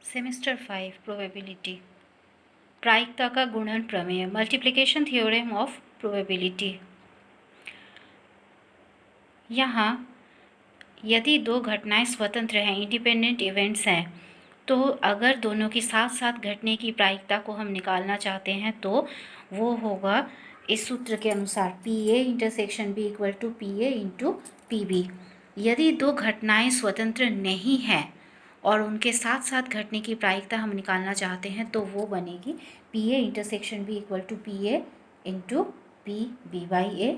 Semester 5 probability प्रायिकता का गुणन प्रमेय मल्टीप्लिकेशन थ्योरम ऑफ प्रोबेबिलिटी। यहाँ यदि दो घटनाएं स्वतंत्र हैं, इंडिपेंडेंट इवेंट्स हैं, तो अगर दोनों की साथ साथ घटने की प्रायिकता को हम निकालना चाहते हैं तो वो होगा इस सूत्र के अनुसार P A intersection B equal to P A into P B. यदि दो घटनाएं स्वतंत्र नहीं हैं और उनके साथ साथ घटने की प्रायिकता हम निकालना चाहते हैं तो वो बनेगी P A intersection B equal to P A into P B by A,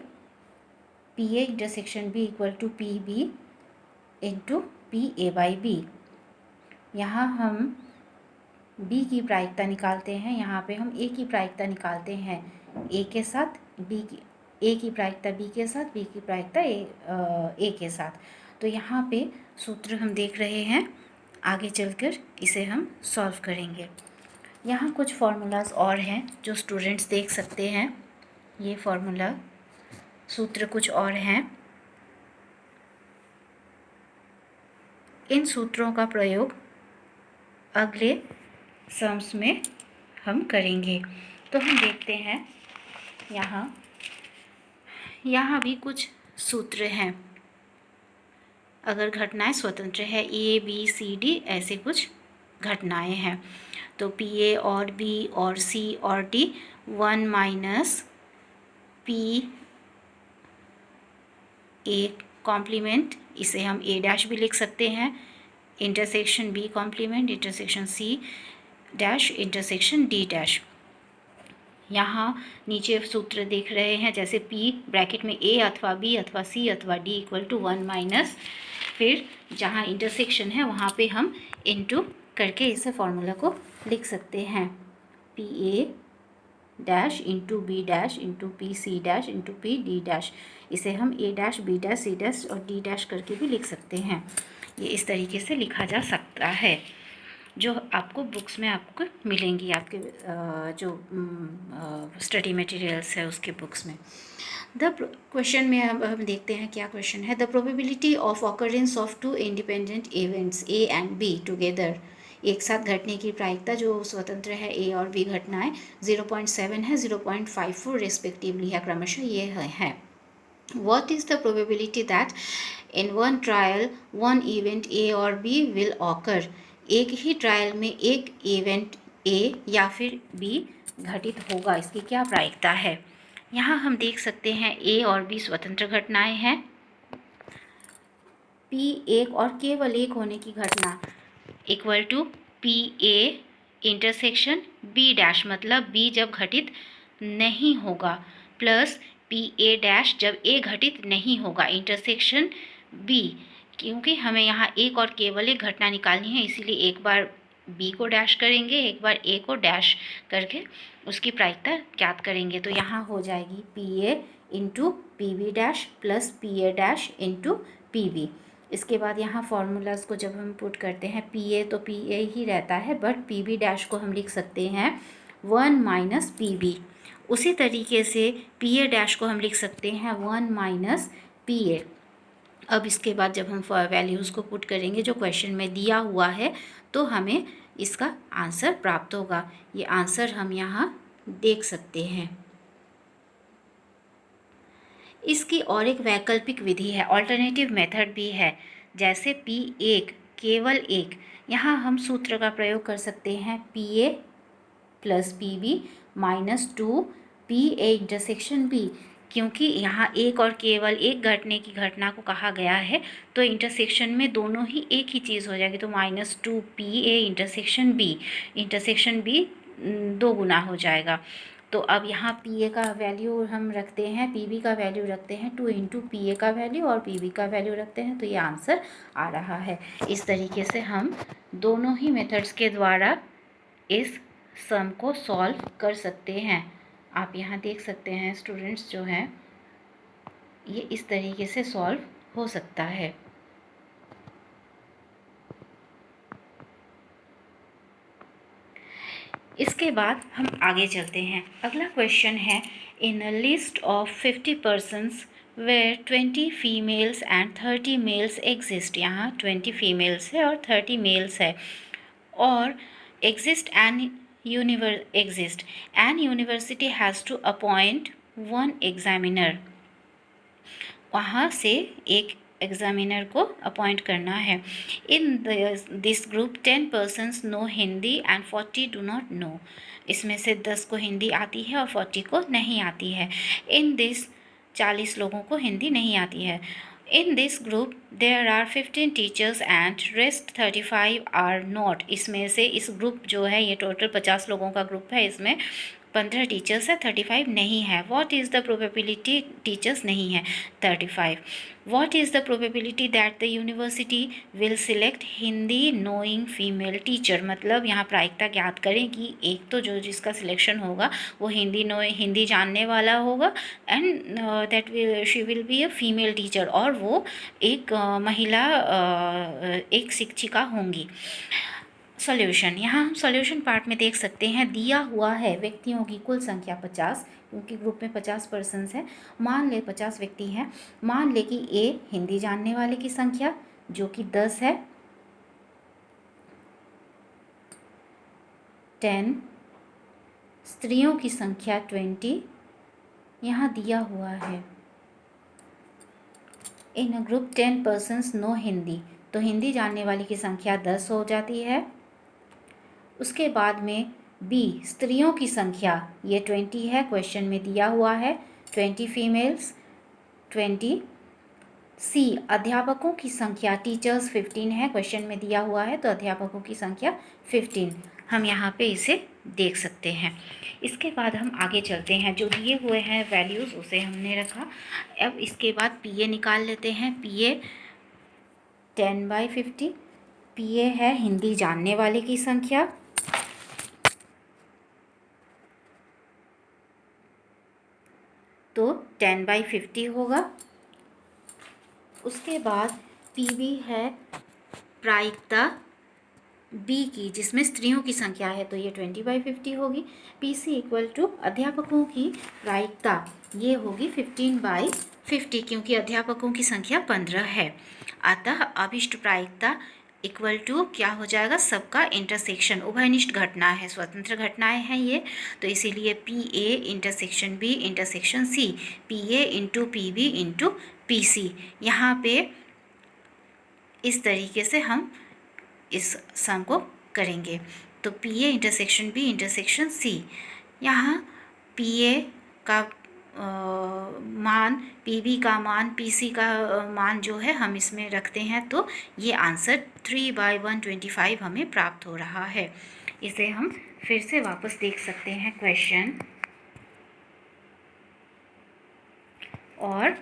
P A intersection B equal to P B into P A by B. यहाँ हम b की प्रायिकता निकालते हैं, यहाँ पे हम a की प्रायिकता निकालते हैं a के साथ, b की a की प्रायिकता b के साथ, b की प्रायिकता a के साथ। तो यहाँ पे सूत्र हम देख रहे हैं, आगे चलकर इसे हम सॉल्व करेंगे। यहाँ कुछ फार्मूलाज और हैं जो स्टूडेंट्स देख सकते हैं। ये फार्मूला सूत्र कुछ और हैं। इन सूत्रों का प्रयोग अगले सम्स में हम करेंगे। तो हम देखते हैं यहाँ भी कुछ सूत्र हैं। अगर घटनाएं स्वतंत्र है, ए बी सी डी ऐसे कुछ घटनाएं हैं, तो पी ए और बी और सी और D 1 minus P A complement, इसे हम ए डैश भी लिख सकते हैं, intersection B complement intersection C dash intersection D dash. यहाँ नीचे सूत्र देख रहे हैं, जैसे P ब्रैकेट में A अथवा B अथवा C अथवा D इक्वल टू 1 माइनस, फिर जहाँ इंटरसेक्शन है वहाँ पे हम इनटू करके इसे फॉर्मूला को लिख सकते हैं, P A dash into B dash into P C dash into P D dash. इसे हम A dash B dash C dash और डी डैश करके भी लिख सकते हैं। ये इस तरीके से लिखा जा सकता है, जो आपको बुक्स में आपको मिलेंगी, आपके जो स्टडी मटेरियल्स है उसके बुक्स में। द क्वेश्चन में अब हम देखते हैं क्या क्वेश्चन है। The probability of occurrence of two independent events A and B together, एक साथ घटने की प्रायिकता जो स्वतंत्र है ए और बी घटनाएं 0.7 है, 0.54 रिस्पेक्टिवली है, क्रमशः ये है। What is the probability that in one trial one event A और B will occur? एक ही ट्रायल में एक इवेंट A या फिर B घटित होगा, इसकी क्या प्रायिकता है। यहाँ हम देख सकते हैं A और B स्वतंत्र घटनाएं हैं। P एक और केवल एक होने की घटना equal to P A intersection B dash, मतलब B जब घटित नहीं होगा, प्लस पी ए डैश जब ए घटित नहीं होगा इंटरसेक्शन बी। क्योंकि हमें यहाँ एक और केवल एक घटना निकालनी है, इसीलिए एक बार बी को डैश करेंगे, एक बार ए को डैश करके उसकी प्रायिकता ज्ञात करेंगे। तो यहाँ हो जाएगी P A into P B dash plus P A dash into P B. इसके बाद यहाँ फॉर्मूलाज को जब हम पुट करते हैं, पी ए तो पी ए ही रहता है, बट पी बी डैश को हम लिख सकते हैं 1 माइनस पी बी। उसी तरीके से पी ए डैश को हम लिख सकते हैं 1 माइनस पी ए। अब इसके बाद जब हम वैल्यूज़ को पुट करेंगे जो क्वेश्चन में दिया हुआ है, तो हमें इसका आंसर प्राप्त होगा। ये आंसर हम यहाँ देख सकते हैं। इसकी और एक वैकल्पिक विधि है, ऑल्टरनेटिव मेथड भी है, जैसे पी एक केवल एक। यहाँ हम सूत्र का प्रयोग कर सकते हैं, P A plus P B minus 2 P A intersection B. क्योंकि यहाँ एक और केवल एक घटने की घटना को कहा गया है, तो इंटरसेक्शन में दोनों ही एक ही चीज़ हो जाएगी, तो -2 पी ए इंटरसेक्शन बी 2 गुना हो जाएगा। तो अब यहाँ पी ए का वैल्यू हम रखते हैं, पी बी का वैल्यू रखते हैं 2 इंटू पी ए का वैल्यू और पी बी का वैल्यू रखते हैं, तो ये आंसर आ रहा है। इस तरीके से हम दोनों ही मेथड्स के द्वारा इस सम को सॉल्व कर सकते हैं। आप यहाँ देख सकते हैं स्टूडेंट्स जो हैं, ये इस तरीके से सॉल्व हो सकता है। इसके बाद हम आगे चलते हैं। अगला क्वेश्चन है, in a list of 50 persons where 20 females and 30 males exist. यहाँ 20 फीमेल्स है और 30 मेल्स है। और exist an university has to appoint one examiner, वहाँ से एक एग्जामिनर को अपॉइंट करना है। In this group 10 persons know Hindi and 40 do not know, इसमें से 10 को हिंदी आती है और 40 को नहीं आती है। इन दिस 40 लोगों को हिंदी नहीं आती है। In this group there are 15 teachers and rest 35 are not, इसमें से इस ग्रुप जो है ये टोटल 50 लोगों का ग्रुप है, इसमें 15 टीचर्स है, 35 नहीं है। What is the probability, teachers नहीं है 35। What is the probability that the university will select Hindi knowing female teacher, मतलब यहाँ प्रायिकता ज्ञात करें कि एक तो जो जिसका सिलेक्शन होगा वो हिंदी जानने वाला होगा and that she will be a female teacher, और वो एक महिला एक शिक्षिका होंगी। सॉल्यूशन, यहाँ हम सॉल्यूशन पार्ट में देख सकते हैं दिया हुआ है व्यक्तियों की कुल संख्या 50, क्योंकि ग्रुप में 50 पर्सन्स हैं। मान ले 50 व्यक्ति हैं, मान ले कि ए हिंदी जानने वाले की संख्या जो कि 10 है, 10, स्त्रियों की संख्या 20 यहाँ दिया हुआ है। In a group 10 persons know Hindi, तो हिंदी जानने वाली की संख्या 10 हो जाती है। उसके बाद में बी स्त्रियों की संख्या ये 20 है, क्वेश्चन में दिया हुआ है 20 फीमेल्स 20। सी अध्यापकों की संख्या टीचर्स 15 है, क्वेश्चन में दिया हुआ है तो अध्यापकों की संख्या 15, हम यहाँ पे इसे देख सकते हैं। इसके बाद हम आगे चलते हैं, जो दिए हुए हैं वैल्यूज़ उसे हमने रखा। अब इसके बाद पीए निकाल लेते हैं। पीए 10/50, पीए है हिंदी जानने वाले की संख्या, तो 10/50 होगा। उसके बाद पीबी है प्रायिकता बी की जिसमें स्त्रियों की संख्या है, तो ये 20/50 होगी। पीसी इक्वल टू अध्यापकों की प्रायिकता ये होगी 15/50, क्योंकि अध्यापकों की संख्या 15 है। अतः अभिष्ट प्रायिकता इक्वल टू क्या हो जाएगा, सबका इंटरसेक्शन, उभयनिष्ठ घटना है, स्वतंत्र घटनाएं हैं ये, तो इसीलिए P A intersection B intersection C, P A into P B into P C. यहाँ पे इस तरीके से हम इस सम को करेंगे। तो P A intersection B intersection C, यहाँ पी ए का मान, पी बी का मान, पी सी का मान जो है हम इसमें रखते हैं, तो ये आंसर 3/125 हमें प्राप्त हो रहा है। इसे हम फिर से वापस देख सकते हैं क्वेश्चन, और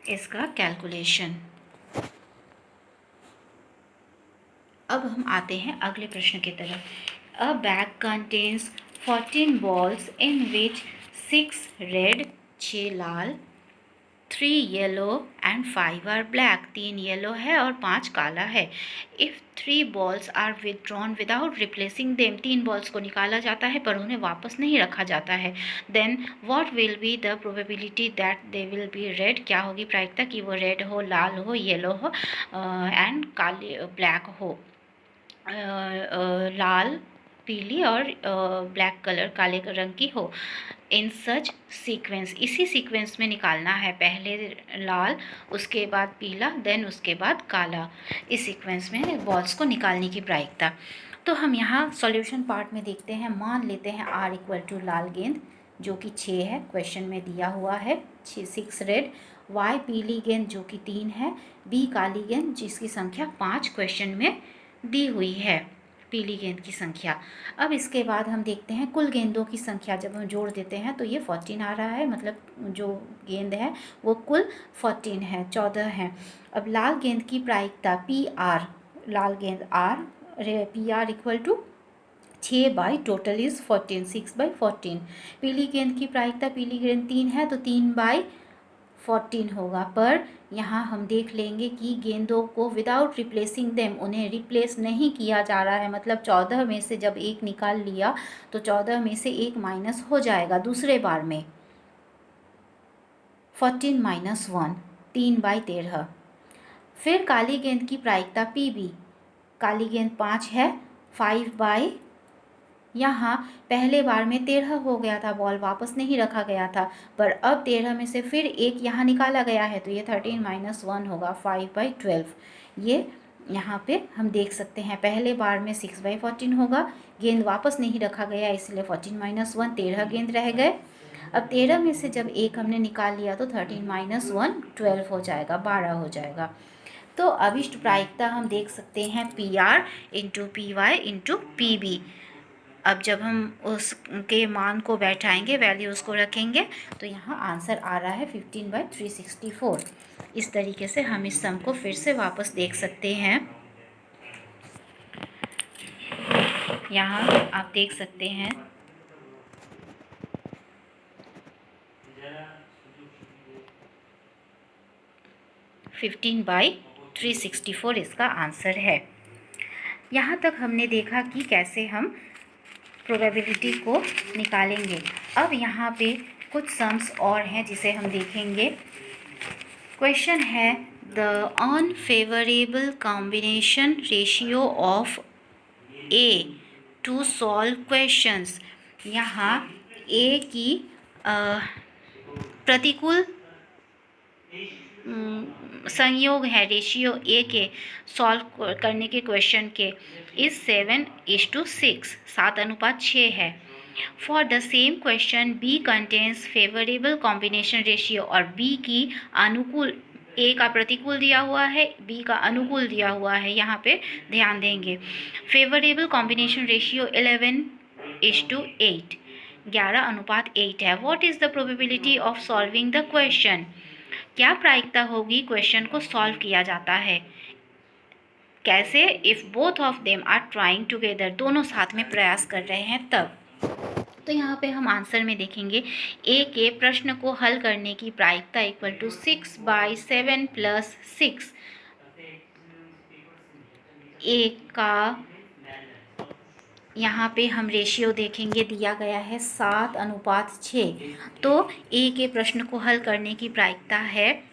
इसका कैलकुलेशन। अब हम आते हैं अगले प्रश्न की तरफ। A bag contains 14 balls in which 6 red, 6 लाल, 3 yellow and 5 are black, 3 yellow है और 5 काला है। If 3 balls are withdrawn without replacing them, 3 balls को निकाला जाता है पर उन्हें वापस नहीं रखा जाता है, then what will be the probability that they will be red, क्या होगी प्रायिकता कि वो रेड हो, लाल हो, येलो हो एंड काले ब्लैक हो, लाल, पीली और ब्लैक कलर, काले रंग की हो। इन सच सीक्वेंस, इसी सीक्वेंस में निकालना है, पहले लाल, उसके बाद पीला, देन उसके बाद काला, इस सीक्वेंस में बॉल्स को निकालने की प्रायिकता। तो हम यहाँ सॉल्यूशन पार्ट में देखते हैं। मान लेते हैं R इक्वल टू लाल गेंद जो कि 6 है, क्वेश्चन में दिया हुआ है 6 रेड, Y पीली गेंद जो कि 3 है, B काली गेंद जिसकी संख्या 5 क्वेश्चन में दी हुई है, पीली गेंद की संख्या। अब इसके बाद हम देखते हैं कुल गेंदों की संख्या, जब हम जोड़ देते हैं तो ये 14 आ रहा है, मतलब जो गेंद है वो कुल 14 है, 14 है। अब लाल गेंद की प्रायिकता पी आर, लाल गेंद R, P R equal to 6 by total is 14, 6/14। पीली गेंद की प्रायिकता, पीली गेंद 3 है तो 3/14 होगा, पर यहाँ हम देख लेंगे कि गेंदों को विदाउट रिप्लेसिंग देम, उन्हें रिप्लेस नहीं किया जा रहा है, मतलब 14 में से जब एक निकाल लिया तो 14 में से एक माइनस हो जाएगा दूसरे बार में, 14 - 1, 3/13। फिर काली गेंद की प्रायिकता पी बी, काली गेंद 5 है, 5 बाई, यहाँ पहले बार में 13 हो गया था, बॉल वापस नहीं रखा गया था, पर अब 13 में से फिर एक यहाँ निकाला गया है, तो ये 13 माइनस 1 होगा, 5/12। ये यहाँ पे हम देख सकते हैं पहले बार में 6/14 होगा, गेंद वापस नहीं रखा गया इसलिए 14 माइनस 1, 13 गेंद रह गए। अब 13 में से जब एक हमने निकाल लिया तो 13 माइनस 1 12 हो जाएगा, 12 हो जाएगा। तो अभिष्ट प्रायिकता हम देख सकते हैं PR into PY into PB। अब जब हम उसके मान को बैठाएंगे, वैल्यूज़ को रखेंगे, तो यहाँ आंसर आ रहा है 15/364। इस तरीके से हम इस सम को फिर से वापस देख सकते हैं। यहाँ आप देख सकते हैं 15/364 इसका आंसर है। यहाँ तक हमने देखा कि कैसे हम प्रोबेबिलिटी को निकालेंगे। अब यहाँ पे कुछ सम्स और हैं जिसे हम देखेंगे। क्वेश्चन है the unfavourable combination ratio of A to solve questions. यहाँ ए की प्रतिकूल संयोग है रेशियो ए के सॉल्व करने के क्वेश्चन के इज 7:6, 7:6 है। For the same question B contains favourable combination ratio, और बी की अनुकूल, ए का प्रतिकूल दिया हुआ है, बी का अनुकूल दिया हुआ है, यहाँ पे ध्यान देंगे। फेवरेबल कॉम्बिनेशन रेशियो 11:8, 11:8 है। What is the probability of solving the question? क्या प्रायिकता होगी क्वेश्चन को सॉल्व किया जाता है कैसे? If both of them are trying together, दोनों साथ में प्रयास कर रहे हैं तब। तो यहाँ पे हम आंसर में देखेंगे ए के प्रश्न को हल करने की प्रायिकता इक्वल टू 6/7 + 6। ए का यहाँ पे हम रेशियो देखेंगे, दिया गया है 7:6। तो ए के प्रश्न को हल करने की प्रायिकता है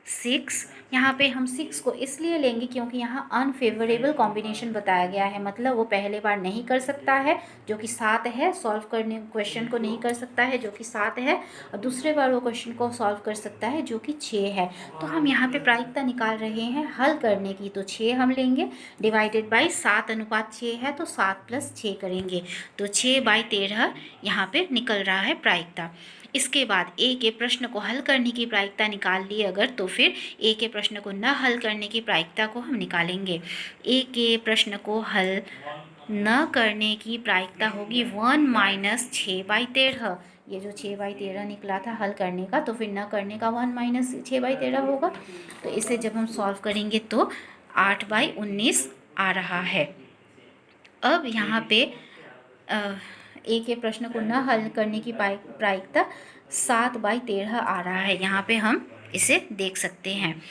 6। यहाँ पे हम 6 को इसलिए लेंगे क्योंकि यहाँ अनफेवरेबल कॉम्बिनेशन बताया गया है, मतलब वो पहले बार नहीं कर सकता है जो कि 7 है, सॉल्व करने क्वेश्चन को नहीं कर सकता है जो कि 7 है, और दूसरे बार वो क्वेश्चन को सॉल्व कर सकता है जो कि 6 है। तो हम यहाँ पे प्रायिकता निकाल रहे हैं हल करने की, तो 6 हम लेंगे, डिवाइडेड बाई 7:6 है तो 7 + 6 करेंगे, तो 6/13 यहाँ पे निकल रहा है प्रायिकता। इसके बाद ए के प्रश्न को हल करने की प्रायिकता निकाल ली अगर, तो फिर ए के प्रश्न को न हल करने की प्रायिकता को हम निकालेंगे। ए के प्रश्न को हल न करने की प्रायिकता होगी 1 - 6/13। ये जो 6/13 निकला था हल करने का, तो फिर न करने का 1 - 6/13 होगा। तो इसे जब हम सॉल्व करेंगे तो 8/19 आ रहा है। अब यहाँ पे ए के प्रश्न को न हल करने की प्रायिकता 7/13 आ रहा है, यहाँ पे हम इसे देख सकते हैं।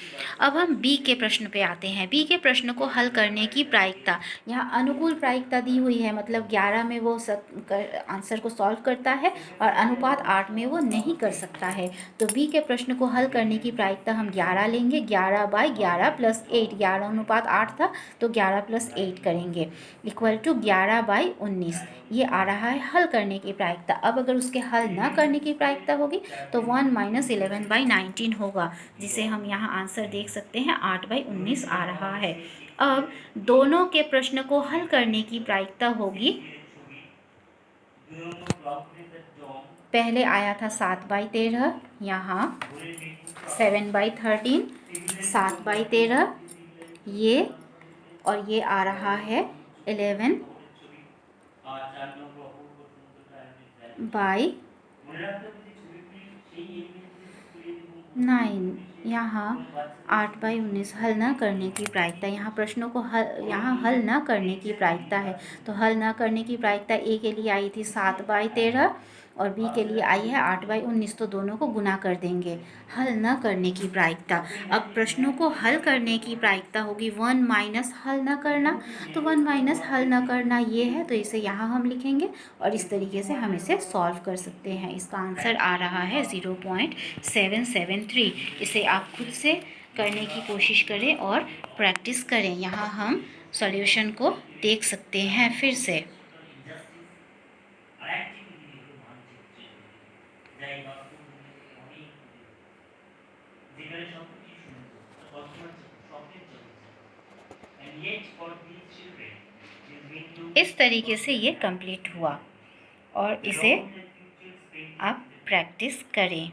अब हम बी के प्रश्न पे आते हैं। बी के प्रश्न को हल करने की प्रायिकता, यहाँ अनुकूल प्रायिकता दी हुई है, मतलब 11 में वो आंसर को सॉल्व करता है और अनुपात 8 में वो नहीं कर सकता है। तो बी के प्रश्न को हल करने की प्रायिकता हम 11 लेंगे, 11/11 + 8, 11:8 था तो 11 + 8 करेंगे, इक्वल टू 11/19। ये आ रहा है हल करने की प्रायिकता। अब अगर उसके हल न करने की प्रायिकता होगी तो 1 - 11/19 होगा, जिसे हम यहाँ आंसर देख सकते हैं 8/19 आ रहा है। अब दोनों के प्रश्न को हल करने की प्रायिकता होगी, पहले आया था 7/13, यहाँ 7/13, 7/13, ये और ये आ रहा है 11/9, यहाँ 8/19 हल न करने की प्रायिकता। यहाँ प्रश्नों को यहाँ हल न करने की प्रायिकता है, तो हल न करने की प्रायिकता ए के लिए आई थी 7/13 और बी के लिए आई है 8/19, तो दोनों को गुना कर देंगे। हल न करने की प्रायिकता, अब प्रश्नों को हल करने की प्रायिकता होगी 1 - हल न करना, तो 1 - हल न करना ये है, तो इसे यहाँ हम लिखेंगे और इस तरीके से हम इसे सॉल्व कर सकते हैं। इसका आंसर आ रहा है 0.773। इसे आप खुद से करने की कोशिश करें और प्रैक्टिस करें। यहाँ हम सॉल्यूशन को देख सकते हैं फिर से। इस तरीके से ये कंप्लीट हुआ और इसे आप प्रैक्टिस करें।